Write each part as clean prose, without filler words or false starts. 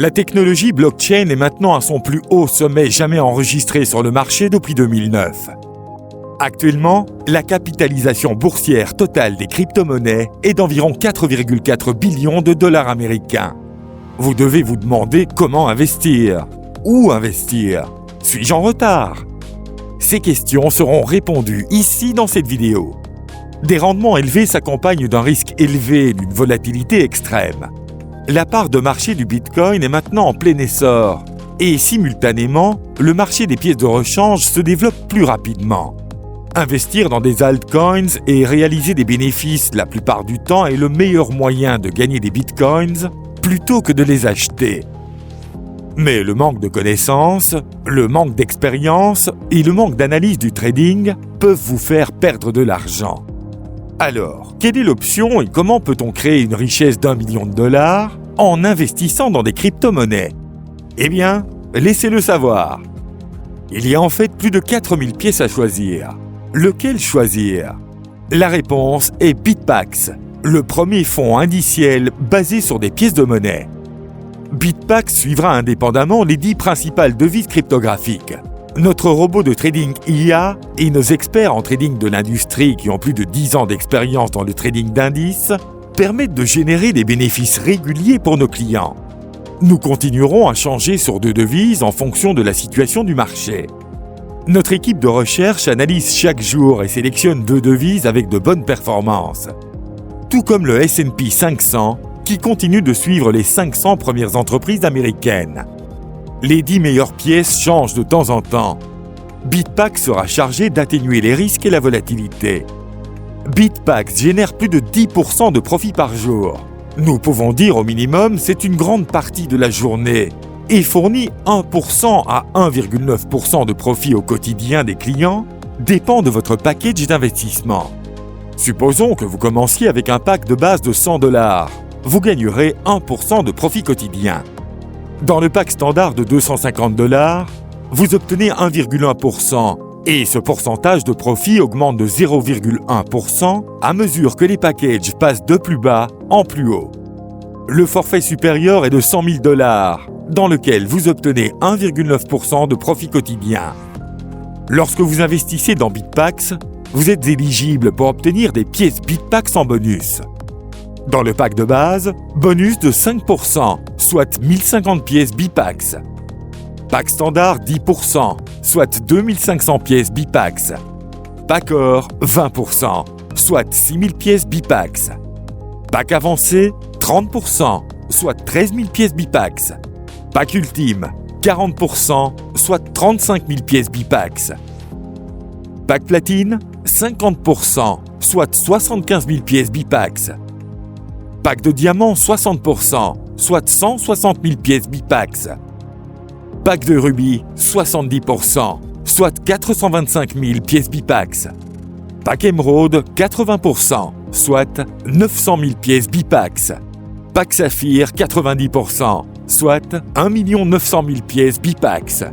La technologie blockchain est maintenant à son plus haut sommet jamais enregistré sur le marché depuis 2009. Actuellement, la capitalisation boursière totale des crypto-monnaies est d'environ 4,4 billions de dollars américains. Vous devez vous demander comment investir. Où investir? Suis-je en retard? Ces questions seront répondues ici dans cette vidéo. Des rendements élevés s'accompagnent d'un risque élevé et d'une volatilité extrême. La part de marché du Bitcoin est maintenant en plein essor et simultanément, le marché des pièces de rechange se développe plus rapidement. Investir dans des altcoins et réaliser des bénéfices la plupart du temps est le meilleur moyen de gagner des bitcoins plutôt que de les acheter. Mais le manque de connaissances, le manque d'expérience et le manque d'analyse du trading peuvent vous faire perdre de l'argent. Alors, quelle est l'option et comment peut-on créer une richesse d'1 million de dollars en investissant dans des crypto-monnaies? Eh bien, laissez-le savoir. Il y a en fait plus de 4000 pièces à choisir. Lequel choisir? La réponse est BitPax, le premier fonds indiciel basé sur des pièces de monnaie. BitPax suivra indépendamment les 10 principales devises cryptographiques. Notre robot de trading IA et nos experts en trading de l'industrie qui ont plus de 10 ans d'expérience dans le trading d'indices permettent de générer des bénéfices réguliers pour nos clients. Nous continuerons à changer sur 2 devises en fonction de la situation du marché. Notre équipe de recherche analyse chaque jour et sélectionne 2 devises avec de bonnes performances. Tout comme le S&P 500 qui continue de suivre les 500 premières entreprises américaines. Les 10 meilleures pièces changent de temps en temps. BitPax sera chargé d'atténuer les risques et la volatilité. BitPax génère plus de 10% de profit par jour. Nous pouvons dire au minimum c'est une grande partie de la journée et fournit 1% à 1,9% de profit au quotidien des clients dépend de votre package d'investissement. Supposons que vous commenciez avec un pack de base de 100 $. Vous gagnerez 1% de profit quotidien. Dans le pack standard de 250 $, vous obtenez 1,1% et ce pourcentage de profit augmente de 0,1% à mesure que les packages passent de plus bas en plus haut. Le forfait supérieur est de 100 000 $, dans lequel vous obtenez 1,9% de profit quotidien. Lorsque vous investissez dans BitPax, vous êtes éligible pour obtenir des pièces BitPax en bonus. Dans le pack de base, bonus de 5%, soit 1050 pièces BitPax. Pack standard 10%, soit 2500 pièces BitPax. Pack or 20%, soit 6000 pièces BitPax. Pack avancé 30%, soit 13 000 pièces BitPax. Pack ultime 40%, soit 35 000 pièces BitPax. Pack platine 50%, soit 75 000 pièces BitPax. Pack de diamant 60%, soit 160 000 pièces BitPax. Pack de rubis 70%, soit 425 000 pièces BitPax. Pack émeraude 80%, soit 900 000 pièces BitPax. Pack saphir 90%, soit 1 900 000 pièces BitPax.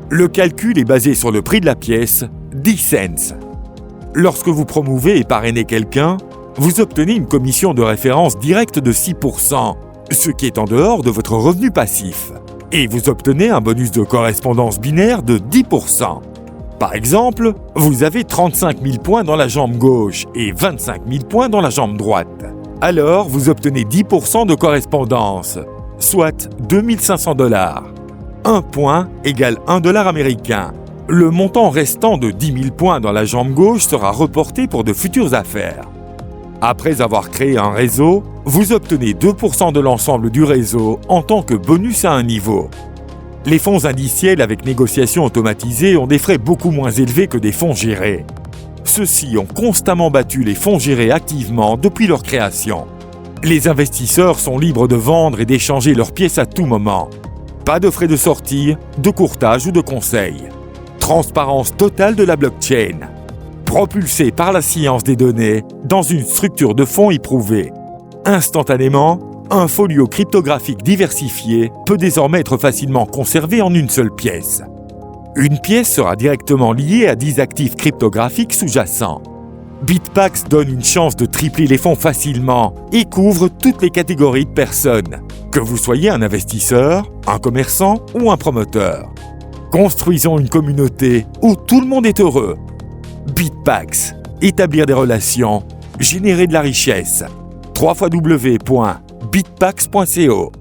Le calcul est basé sur le prix de la pièce, 10 cents. Lorsque vous promouvez et parrainez quelqu'un, vous obtenez une commission de référence directe de 6%, ce qui est en dehors de votre revenu passif. Et vous obtenez un bonus de correspondance binaire de 10%. Par exemple, vous avez 35 000 points dans la jambe gauche et 25 000 points dans la jambe droite. Alors, vous obtenez 10% de correspondance, soit 2 500 $. 1 point égale 1 $ américain. Le montant restant de 10 000 points dans la jambe gauche sera reporté pour de futures affaires. Après avoir créé un réseau, vous obtenez 2% de l'ensemble du réseau en tant que bonus à un niveau. Les fonds indiciels avec négociation automatisée ont des frais beaucoup moins élevés que des fonds gérés. Ceux-ci ont constamment battu les fonds gérés activement depuis leur création. Les investisseurs sont libres de vendre et d'échanger leurs pièces à tout moment. Pas de frais de sortie, de courtage ou de conseil. Transparence totale de la blockchain. Propulsé par la science des données dans une structure de fonds éprouvée. Instantanément, un folio cryptographique diversifié peut désormais être facilement conservé en une seule pièce. Une pièce sera directement liée à 10 actifs cryptographiques sous-jacents. BitPax donne une chance de tripler les fonds facilement et couvre toutes les catégories de personnes. Que vous soyez un investisseur, un commerçant ou un promoteur. Construisons une communauté où tout le monde est heureux. Bitpax. Établir des relations. Générer de la richesse. www.bitpax.co